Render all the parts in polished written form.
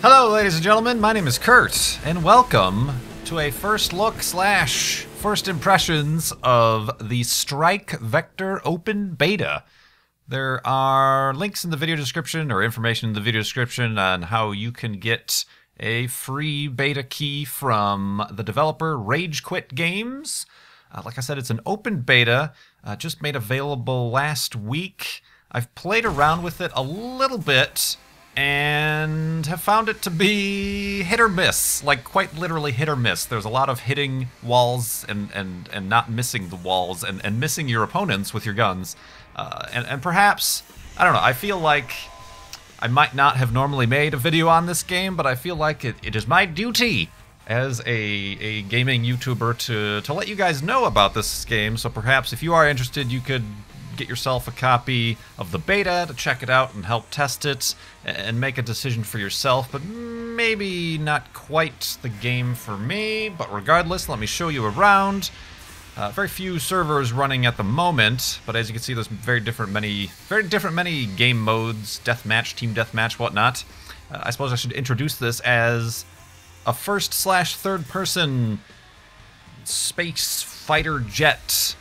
Hello, ladies and gentlemen, my name is Kurt, and welcome to a first look / first impressions of the Strike Vector Open Beta. There are links in the video description, or information in the video description, on how you can get a free beta key from the developer Rage Quit Games. Like I said, it's an open beta, just made available last week. I've played around with it a little bit, and have found it to be hit or miss, like quite literally hit or miss. There's a lot of hitting walls and not missing the walls and missing your opponents with your guns. And perhaps, I don't know, I feel like I might not have normally made a video on this game, but I feel like it is my duty as a gaming YouTuber to let you guys know about this game. So perhaps if you are interested, you could get yourself a copy of the beta to check it out and help test it and make a decision for yourself, but maybe not quite the game for me. But regardless, let me show you around. Very few servers running at the moment, but as you can see, there's very different many game modes: deathmatch, team deathmatch, whatnot. I suppose I should introduce this as a first / third person space fighter jet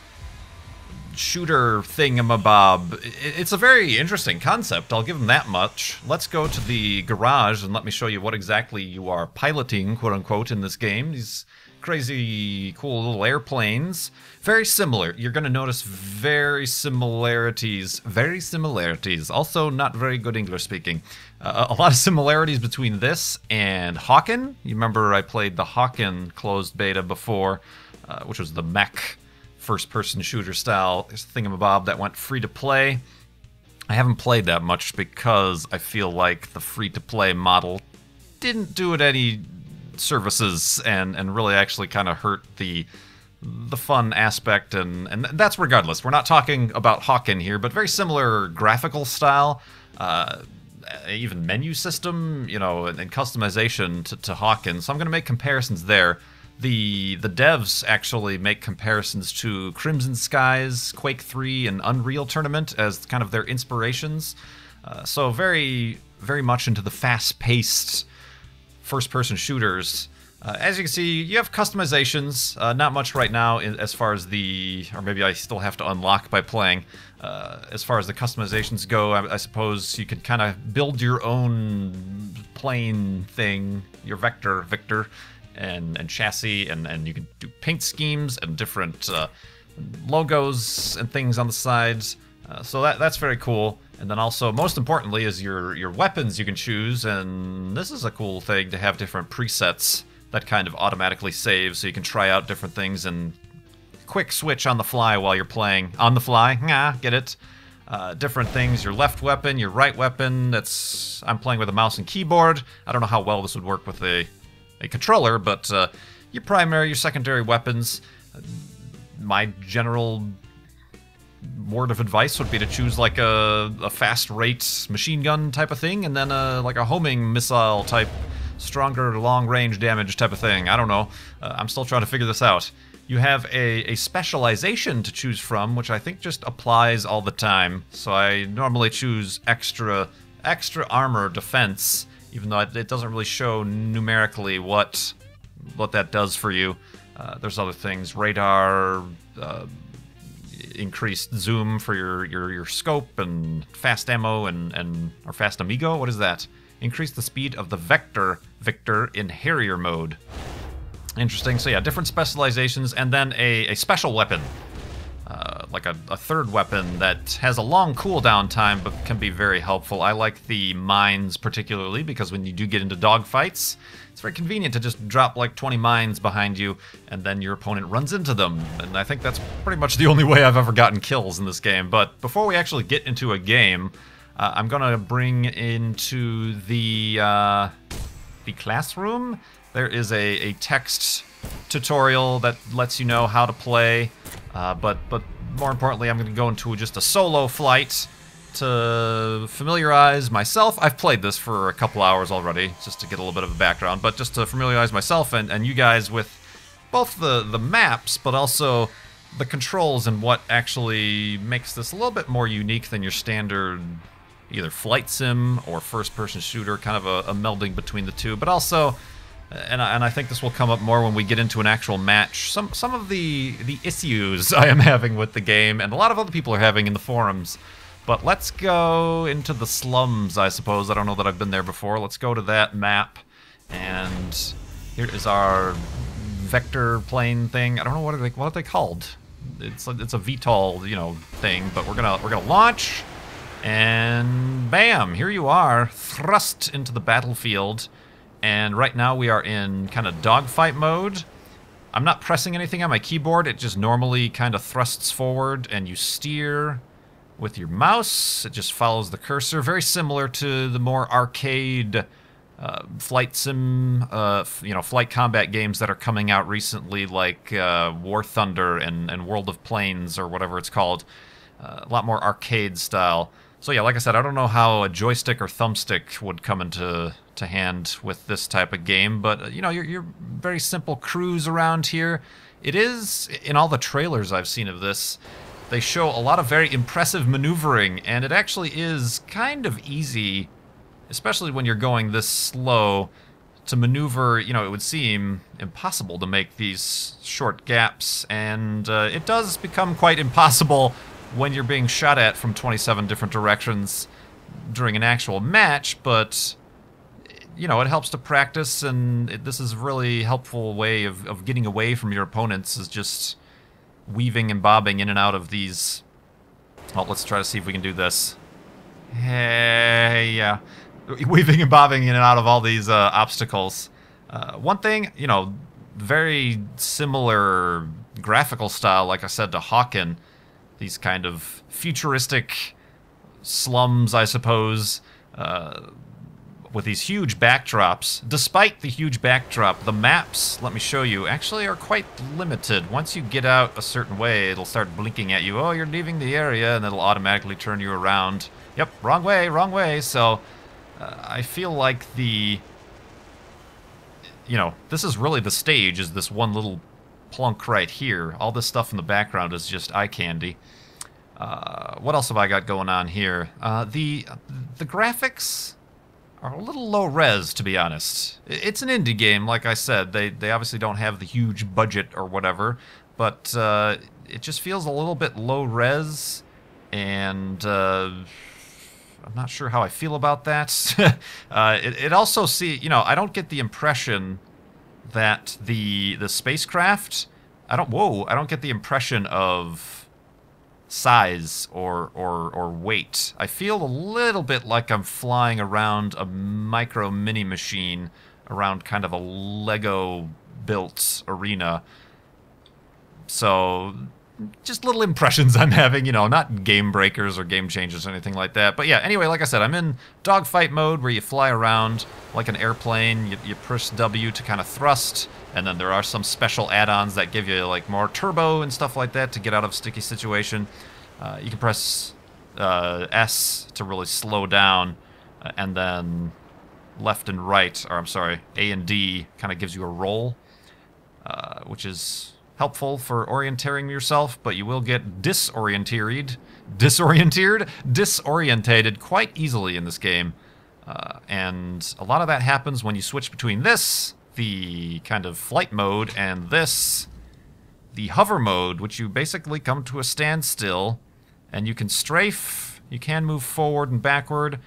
shooter thingamabob. It's a very interesting concept, I'll give them that much. Let's go to the garage and let me show you what exactly you are piloting, quote unquote, in this game. These crazy cool little airplanes. Very similar. You're going to notice very similarities. Also not very good English speaking. A lot of similarities between this and Hawken. You remember I played the Hawken closed beta before, which was the mech first-person shooter style thingamabob that went free-to-play. I haven't played that much because I feel like the free-to-play model didn't do it any services and really actually kind of hurt the fun aspect, and that's regardless. We're not talking about Hawken here, but very similar graphical style, even menu system, you know, and customization to Hawken. So I'm going to make comparisons there. The devs actually make comparisons to Crimson Skies, Quake 3, and Unreal Tournament as kind of their inspirations. So very, very much into the fast-paced first-person shooters. As you can see, you have customizations. Not much right now as far as or maybe I still have to unlock by playing. As far as the customizations go, I suppose you can kind of build your own plane thing, your Victor, and chassis, and you can do paint schemes and different logos and things on the sides. So that's very cool. And then also, most importantly, is your weapons you can choose, and this is a cool thing to have different presets that kind of automatically save, so you can try out different things and quick switch on the fly while you're playing. On the fly, get it? Different things, your left weapon, your right weapon. I'm playing with a mouse and keyboard. I don't know how well this would work with a controller, but your primary, your secondary weapons. My general word of advice would be to choose like a fast rate machine gun type of thing, and then like a homing missile type, stronger long range damage type of thing. I don't know. I'm still trying to figure this out. You have a specialization to choose from, which I think just applies all the time. So I normally choose extra armor defense, even though it doesn't really show numerically what that does for you. There's other things: radar, increased zoom for your scope, and fast ammo or fast amigo. What is that? Increase the speed of the Victor in Harrier mode. Interesting. So yeah, different specializations, and then a special weapon. Like a third weapon that has a long cooldown time but can be very helpful. I like the mines particularly because when you do get into dogfights, it's very convenient to just drop like 20 mines behind you and then your opponent runs into them. And I think that's pretty much the only way I've ever gotten kills in this game. But before we actually get into a game, I'm gonna bring into the classroom. There is a text tutorial that lets you know how to play, but more importantly, I'm going to go into just a solo flight to familiarize myself. I've played this for a couple hours already, just to get a little bit of a background, but just to familiarize myself and you guys with both the maps, but also the controls and what actually makes this a little bit more unique than your standard either flight sim or first-person shooter, kind of a melding between the two. But also, and I think this will come up more when we get into an actual match, some of the issues I am having with the game, and a lot of other people are having in the forums. But let's go into the slums, I suppose. I don't know that I've been there before. Let's go to that map, and here is our vector plane thing. I don't know what are they called. It's a VTOL, you know, thing. But we're gonna launch, and bam! Here you are, thrust into the battlefield. And right now we are in kind of dogfight mode. I'm not pressing anything on my keyboard. It just normally kind of thrusts forward, and you steer with your mouse. It just follows the cursor, very similar to the more arcade flight sim, you know, flight combat games that are coming out recently, like War Thunder and World of Planes, or whatever it's called. A lot more arcade style. So yeah, like I said, I don't know how a joystick or thumbstick would come into hand with this type of game, but you know, you're very simple cruise around here. It is, in all the trailers I've seen of this, they show a lot of very impressive maneuvering, and it actually is kind of easy, especially when you're going this slow, to maneuver. You know, it would seem impossible to make these short gaps, and it does become quite impossible when you're being shot at from 27 different directions during an actual match, but you know, it helps to practice, and this is a really helpful way of getting away from your opponents, is just weaving and bobbing in and out of these. Well, let's try to see if we can do this. Hey, yeah. Weaving and bobbing in and out of all these obstacles. One thing, you know, very similar graphical style, like I said, to Hawken. These kind of futuristic slums, I suppose, with these huge backdrops. Despite the huge backdrop, the maps, let me show you, actually are quite limited. Once you get out a certain way, it'll start blinking at you. Oh, you're leaving the area, and it'll automatically turn you around. Yep, wrong way, wrong way. So I feel like the, you know, this is really the stage, is this one little plunk right here. All this stuff in the background is just eye candy. What else have I got going on here? The graphics are a little low res, to be honest. It's an indie game, like I said. They obviously don't have the huge budget or whatever, but it just feels a little bit low res, and I'm not sure how I feel about that. It also, you know, I don't get the impression that the spacecraft, I don't get the impression of size or weight. I feel a little bit like I'm flying around a micro mini machine around kind of a Lego built arena. So just little impressions I'm having, you know, not game breakers or game changers or anything like that. But yeah, anyway, like I said, I'm in dogfight mode where you fly around like an airplane. You push W to kind of thrust, and then there are some special add-ons that give you like more turbo and stuff like that to get out of a sticky situation. You can press S to really slow down, and then left and right, or I'm sorry, A and D kind of gives you a roll, which is helpful for orienteering yourself, but you will get disoriented quite easily in this game. And a lot of that happens when you switch between this, the kind of flight mode, and this, the hover mode, which you basically come to a standstill, and you can strafe, you can move forward and backward.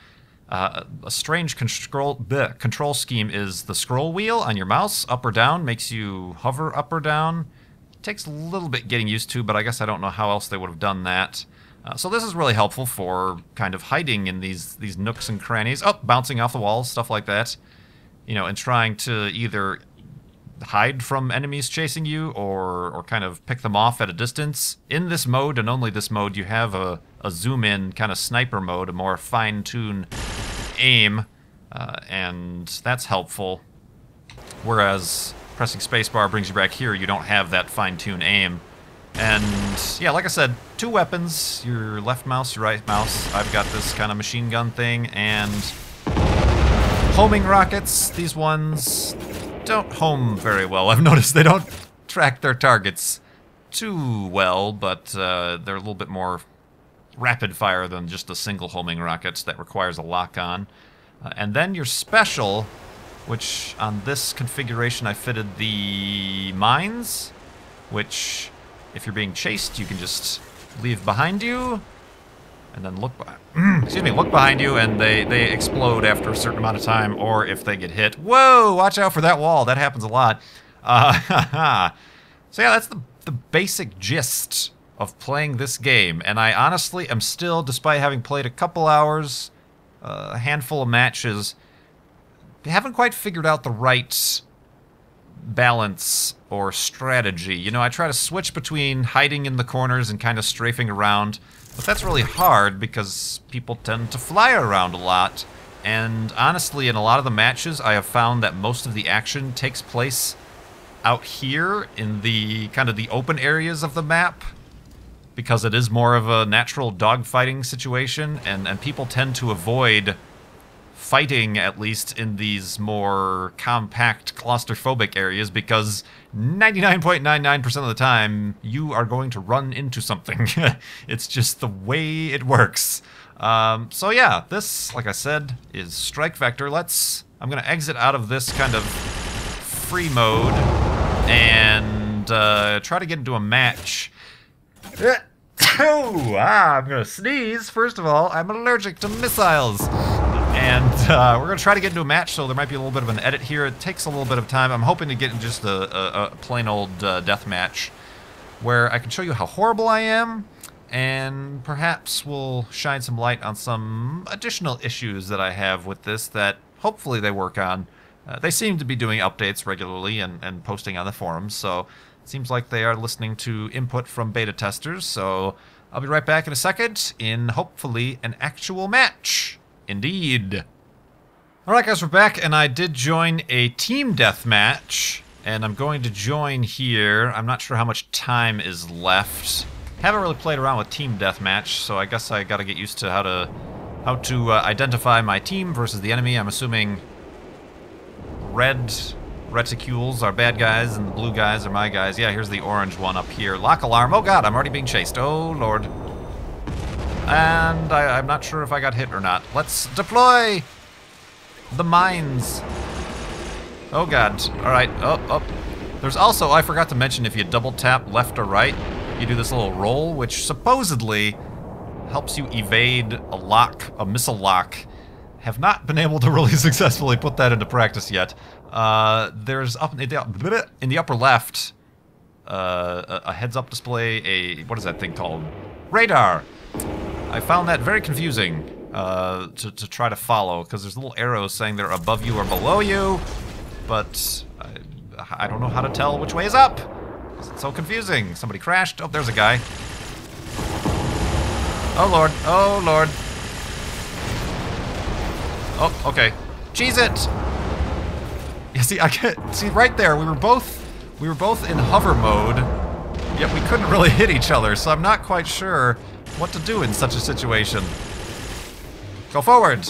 A strange control scheme is the scroll wheel on your mouse, up or down, makes you hover up or down. Takes a little bit getting used to, but I guess I don't know how else they would have done that. So this is really helpful for kind of hiding in these nooks and crannies. Oh, bouncing off the walls, stuff like that. You know, and trying to either hide from enemies chasing you or kind of pick them off at a distance. In this mode, and only this mode, you have a zoom-in kind of sniper mode, a more fine-tuned aim, and that's helpful. Whereas pressing spacebar brings you back here, you don't have that fine-tuned aim. And yeah, like I said, two weapons, your left mouse, your right mouse. I've got this kind of machine gun thing, and homing rockets. These ones don't home very well. I've noticed they don't track their targets too well, but they're a little bit more rapid fire than just the single homing rockets that requires a lock-on. And then your special, which on this configuration I fitted the mines, which if you're being chased you can just leave behind you and then look look behind you and they explode after a certain amount of time, or if they get hit. Whoa, watch out for that wall. That happens a lot. So yeah, that's the basic gist of playing this game, and I honestly am still, despite having played a couple hours, a handful of matches, haven't quite figured out the right balance or strategy. You know, I try to switch between hiding in the corners and kind of strafing around, but that's really hard because people tend to fly around a lot, and honestly, in a lot of the matches, I have found that most of the action takes place out here in the kind of the open areas of the map, because it is more of a natural dogfighting situation, and people tend to avoid fighting, at least in these more compact, claustrophobic areas, because 99.99% of the time, you are going to run into something. It's just the way it works. So yeah, this, like I said, is Strike Vector. I'm going to exit out of this kind of free mode and try to get into a match. I'm gonna sneeze. First of all, I'm allergic to missiles. And we're gonna try to get into a match, so there might be a little bit of an edit here. It takes a little bit of time. I'm hoping to get in just a plain old death match where I can show you how horrible I am, and perhaps we'll shine some light on some additional issues that I have with this that hopefully they work on. They seem to be doing updates regularly and posting on the forums, so it seems like they are listening to input from beta testers, so I'll be right back in a second in hopefully an actual match. Indeed. Alright guys, we're back, and I did join a team deathmatch, and I'm going to join here. I'm not sure how much time is left. Haven't really played around with team deathmatch, so I guess I gotta get used to how to identify my team versus the enemy. I'm assuming red reticules are bad guys and the blue guys are my guys. Yeah, here's the orange one up here. Lock alarm. Oh god, I'm already being chased. Oh lord. And I'm not sure if I got hit or not. Let's deploy the mines. Oh god. Alright. Oh. There's also, I forgot to mention, if you double tap left or right, you do this little roll, which supposedly helps you evade a missile lock. Have not been able to really successfully put that into practice yet. There's up in the upper left a heads-up display, what is that thing called? Radar! I found that very confusing to try to follow, because there's little arrows saying they're above you or below you, but I don't know how to tell which way is up. It's so confusing. Somebody crashed. Oh, there's a guy. Oh lord, oh lord. Oh, okay. Cheese it! Yeah, see, I can't see right there. We were both in hover mode, yet we couldn't really hit each other. So I'm not quite sure what to do in such a situation. Go forward.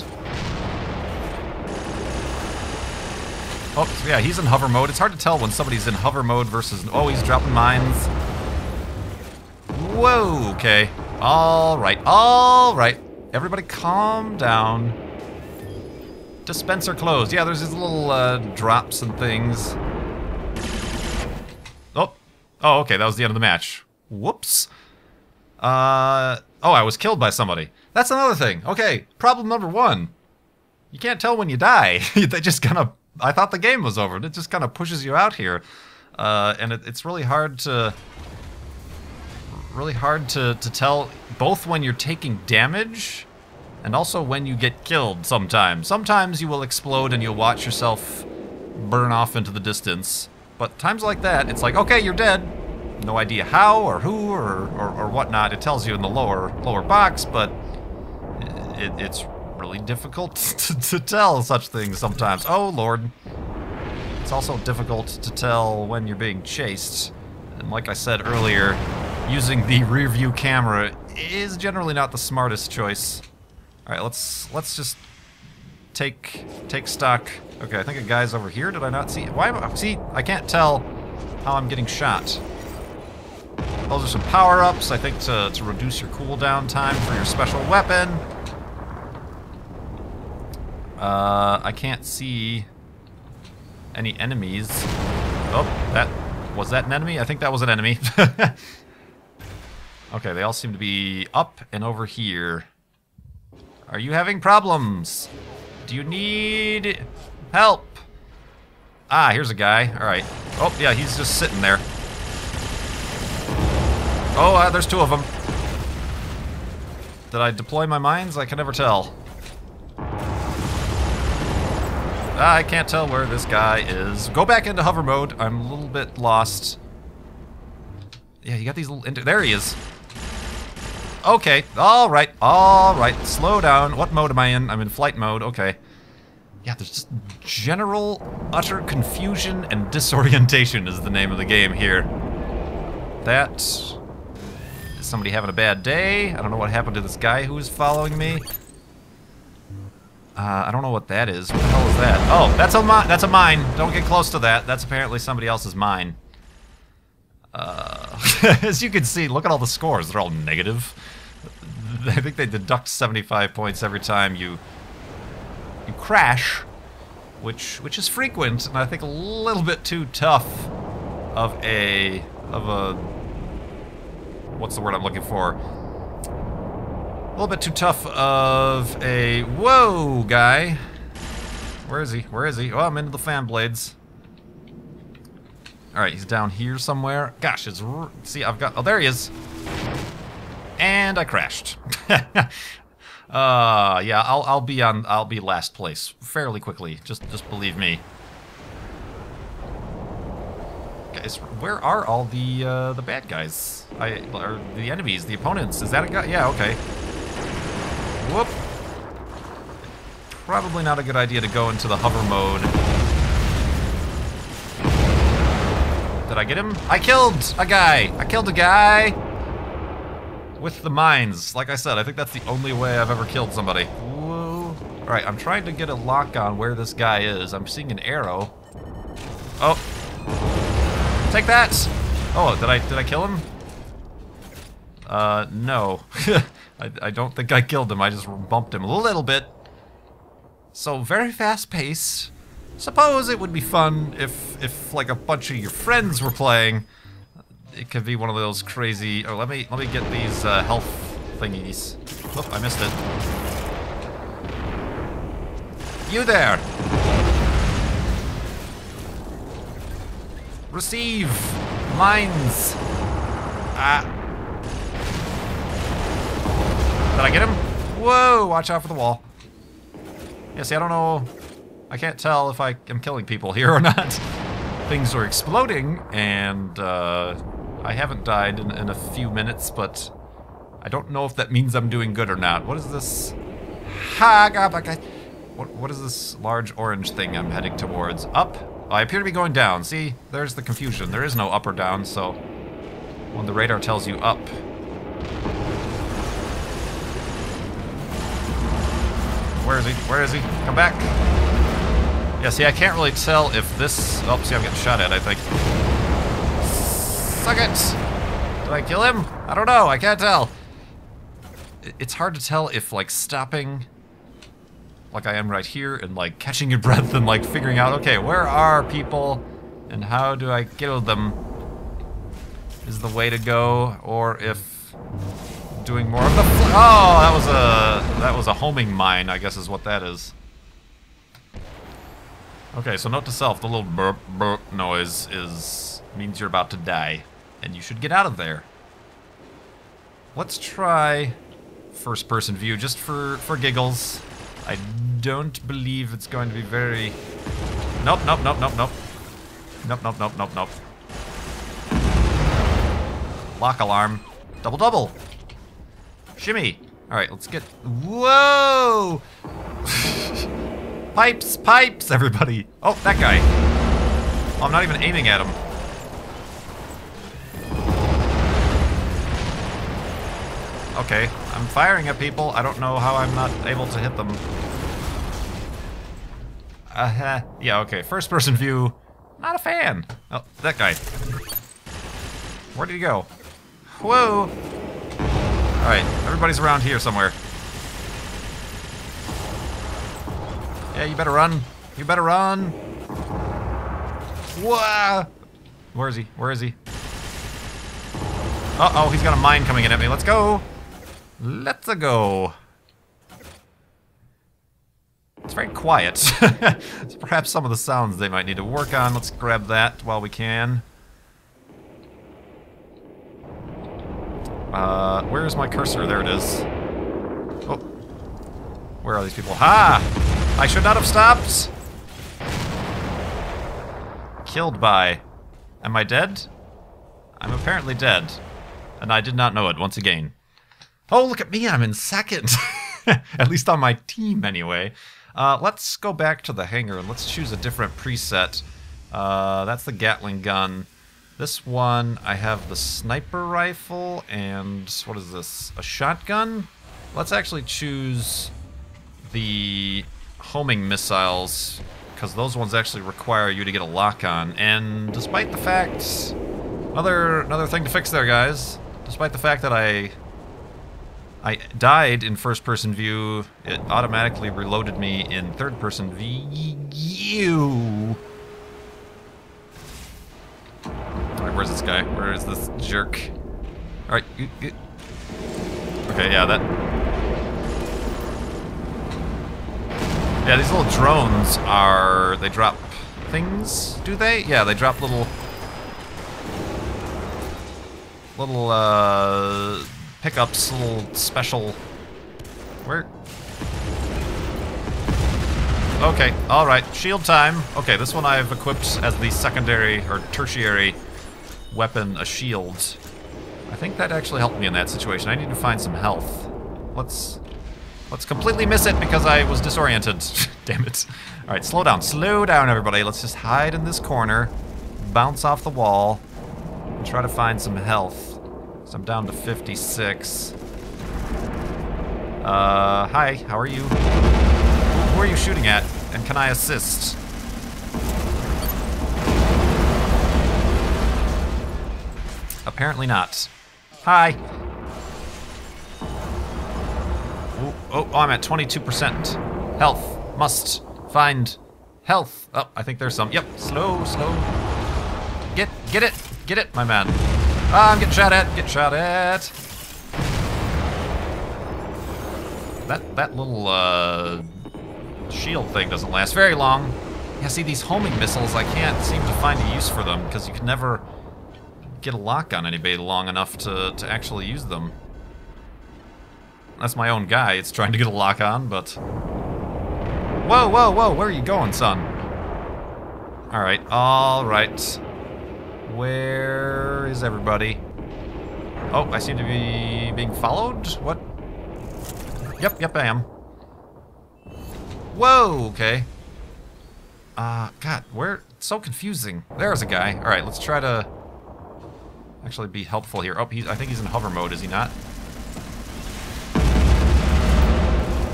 Oh, yeah, he's in hover mode. It's hard to tell when somebody's in hover mode versus. Oh, he's dropping mines. Whoa. Okay. All right. All right. Everybody, calm down. Dispenser closed. Yeah, there's these little drops and things. Oh, okay, that was the end of the match. Whoops. Oh, I was killed by somebody. That's another thing. Okay, problem number one. You can't tell when you die. They just kind of. I thought the game was over. It just kind of pushes you out here, and it's really hard to. Really hard to tell both when you're taking damage. And also when you get killed sometimes. Sometimes you will explode and you'll watch yourself burn off into the distance. But times like that, it's like, okay, you're dead. No idea how or who or whatnot. It tells you in the lower box, but it's really difficult to tell such things sometimes. Oh, Lord. It's also difficult to tell when you're being chased. And like I said earlier, using the rear view camera is generally not the smartest choice. Alright, let's just take stock. Okay, I think a guy's over here. Did I not see? See, I can't tell how I'm getting shot. Those are some power-ups, I think, to reduce your cooldown time for your special weapon. I can't see any enemies. Oh, was that an enemy? I think that was an enemy. Okay, they all seem to be up and over here. Are you having problems? Do you need help? Ah, here's a guy. All right. Oh, yeah, he's just sitting there. Oh, there's two of them. Did I deploy my mines? I can never tell. I can't tell where this guy is. Go back into hover mode. I'm a little bit lost. Yeah, you got these little... There he is. Okay. All right. All right. Slow down. What mode am I in? I'm in flight mode. Okay. Yeah, there's just general utter confusion and disorientation is the name of the game here. That... Is somebody having a bad day? I don't know what happened to this guy who was following me. I don't know what that is. What the hell is that? Oh, that's a mine. Don't get close to that. That's apparently somebody else's mine. As you can see, look at all the scores. They're all negative. I think they deduct 75 points every time you crash, which is frequent, and I think a little bit too tough of a what's the word I'm looking for? A little bit too tough of a whoa guy. Where is he? Where is he? Oh, I'm into the fan blades. All right, he's down here somewhere. Gosh, see, I've got. Oh, there he is. And I crashed. Yeah, I'll be last place fairly quickly. Just believe me. Guys, where are all the bad guys? Or the enemies, the opponents? Is that a guy? Yeah, okay. Whoop. Probably not a good idea to go into the hover mode. Did I get him? I killed a guy! I killed a guy! With the mines. Like I said, I think that's the only way I've ever killed somebody. Whoa. Alright, I'm trying to get a lock on where this guy is. I'm seeing an arrow. Oh. Take that! Oh, did I kill him? No. I don't think I killed him. I just bumped him a little bit. So, very fast-paced. Suppose it would be fun if like a bunch of your friends were playing. It could be one of those crazy. Oh, let me get these health thingies. Oh, I missed it. You there! Receive mines. Ah. Did I get him? Whoa! Watch out for the wall. Yeah, see, I don't know. I can't tell if I am killing people here or not. Things are exploding, and I haven't died in a few minutes, but I don't know if that means I'm doing good or not. What is this? What is this large orange thing I'm heading towards? Up? Oh, I appear to be going down. See? There's the confusion. There is no up or down, so when the radar tells you up. Where is he? Where is he? Come back. Yeah, see, I can't really tell if this... Oh, see, I'm getting shot at, I think. Suck it! Did I kill him? I don't know, I can't tell. It's hard to tell if, like, stopping, like I am right here, and, like, catching your breath and, like, figuring out, okay, where are people, and how do I kill them is the way to go, or if doing more of the... Oh, that was a homing mine, I guess is what that is. Okay, so note to self, the little burp burp noise means you're about to die, and you should get out of there. Let's try first-person view, just for giggles. I don't believe it's going to be very... Nope, nope, nope, nope, nope. Nope, nope, nope, nope, nope. Lock alarm. Double, double. Shimmy. All right, let's get... Whoa! Pipes, pipes, everybody. Oh, that guy. Oh, I'm not even aiming at him. Okay, I'm firing at people. I don't know how I'm not able to hit them. Yeah, okay, first person view. Not a fan. Oh, that guy. Where did he go? Whoa! Alright, everybody's around here somewhere. Yeah, you better run. You better run. Whoa! Where is he? Where is he? Uh-oh, he's got a mine coming in at me. Let's go! Let's go! It's very quiet. So perhaps some of the sounds they might need to work on. Let's grab that while we can. Where's my cursor? There it is. Oh. Where are these people? Ha! I should not have stopped! Killed by... Am I dead? I'm apparently dead. And I did not know it once again. Oh, look at me! I'm in second! At least on my team, anyway. Let's go back to the hangar and let's choose a different preset. That's the Gatling gun. This one, I have the sniper rifle and... What is this? A shotgun? Let's actually choose the homing missiles, because those ones actually require you to get a lock on. And despite the fact... Another thing to fix there, guys. Despite the fact that I died in first-person view, it automatically reloaded me in third-person view. Alright, where's this guy? Where is this jerk? Alright. Okay, yeah, that... Yeah, these little drones are... They drop things, do they? Yeah, they drop little pickups, little special... Where? Okay, alright, shield time. Okay, this one I've equipped as the secondary or tertiary weapon, a shield. I think that actually helped me in that situation. I need to find some health. Let's completely miss it because I was disoriented. Damn it. Alright, slow down everybody. Let's just hide in this corner, bounce off the wall, and try to find some health. So I'm down to 56. Hi, how are you? Who are you shooting at? And can I assist? Apparently not. Hi. Oh, I'm at 22%. Health. Must find health. Oh, I think there's some. Yep, slow. Get it, my man. Ah, I'm getting shot at. Get shot at. That little shield thing doesn't last very long. Yeah, see, these homing missiles, I can't seem to find a use for them because you can never get a lock on anybody long enough to actually use them. That's my own guy. It's trying to get a lock on, but... Whoa, where are you going, son? Alright. Where is everybody? Oh, I seem to be being followed? What? Yep, I am. Whoa, okay. God, where? It's so confusing. There's a guy. Alright, let's try to actually be helpful here. Oh, I think he's in hover mode, is he not?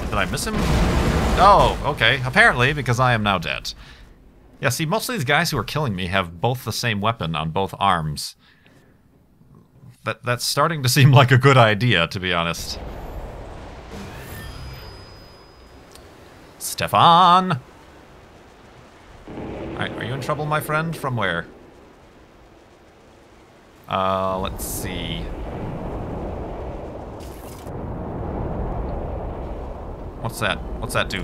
Did I miss him? Oh, okay. Apparently, because I am now dead. Yeah, see, most of these guys who are killing me have both the same weapon on both arms. That's starting to seem like a good idea, to be honest. Stefan! Alright, are you in trouble, my friend? From where? Let's see. What's that? What's that do?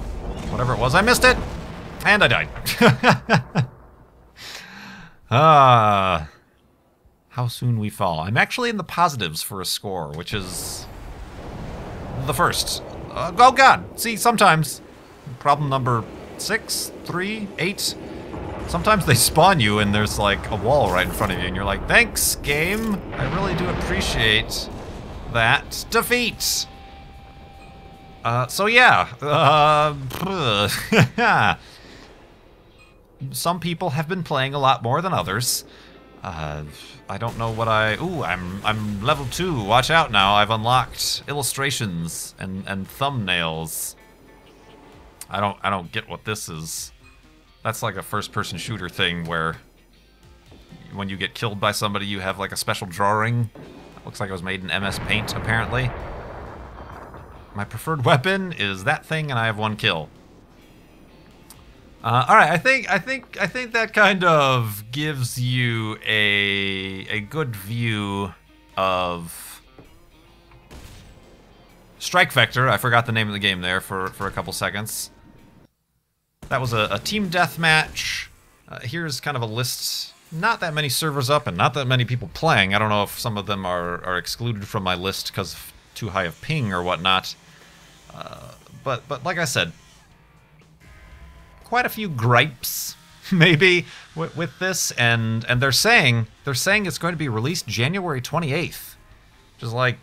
Whatever it was, I missed it! And I died. How soon we fall. I'm actually in the positives for a score, which is... the first. Oh god! See, sometimes... Problem number 6, 3, 8... Sometimes they spawn you and there's like a wall right in front of you and you're like, thanks, game! I really do appreciate that. Defeat! So yeah, some people have been playing a lot more than others. I don't know what Ooh, I'm level 2. Watch out now. I've unlocked illustrations and thumbnails. I don't get what this is. That's like a first-person shooter thing where when you get killed by somebody, you have like a special drawing Looks like it was made in MS Paint, apparently. My preferred weapon is that thing, and I have 1 kill. All right, I think that kind of gives you a good view of Strike Vector. I forgot the name of the game there for a couple seconds. That was a team deathmatch. Here's kind of a list. Not that many servers up and not that many people playing. I don't know if some of them are excluded from my list because of too high of ping or whatnot. But like I said, quite a few gripes maybe with this, and they're saying it's going to be released January 28th, which is like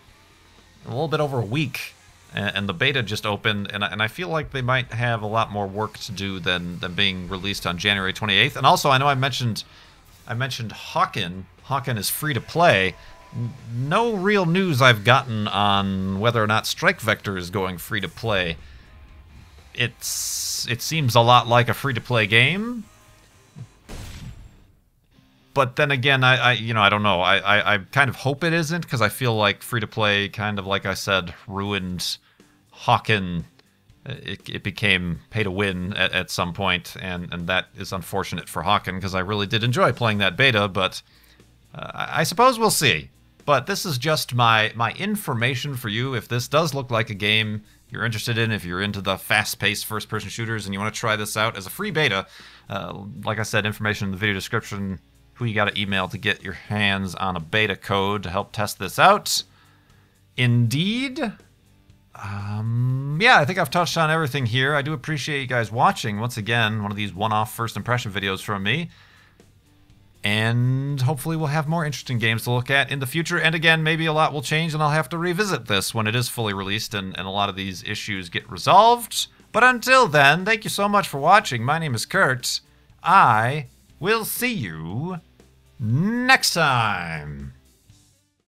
a little bit over a week, and the beta just opened, and I feel like they might have a lot more work to do than being released on January 28th. And also, I know I mentioned Hawken. Hawken is free to play. No real news I've gotten on whether or not Strike Vector is going free to play. It seems a lot like a free to play game, but then again, I don't know. I kind of hope it isn't, because I feel like free to play, kind of like I said, ruined Hawken. It became pay to win at some point, and that is unfortunate for Hawken, because I really did enjoy playing that beta. But I suppose we'll see. But this is just my information for you. If this does look like a game you're interested in, if you're into the fast-paced first-person shooters and you want to try this out as a free beta, like I said, information in the video description, who you got to email to get your hands on a beta code to help test this out. Indeed. Yeah, I think I've touched on everything here. I do appreciate you guys watching. Once again, one of these one-off first impression videos from me. And hopefully we'll have more interesting games to look at in the future. And again, maybe a lot will change and I'll have to revisit this when it is fully released and a lot of these issues get resolved. But until then, thank you so much for watching. My name is Kurt. I will see you next time.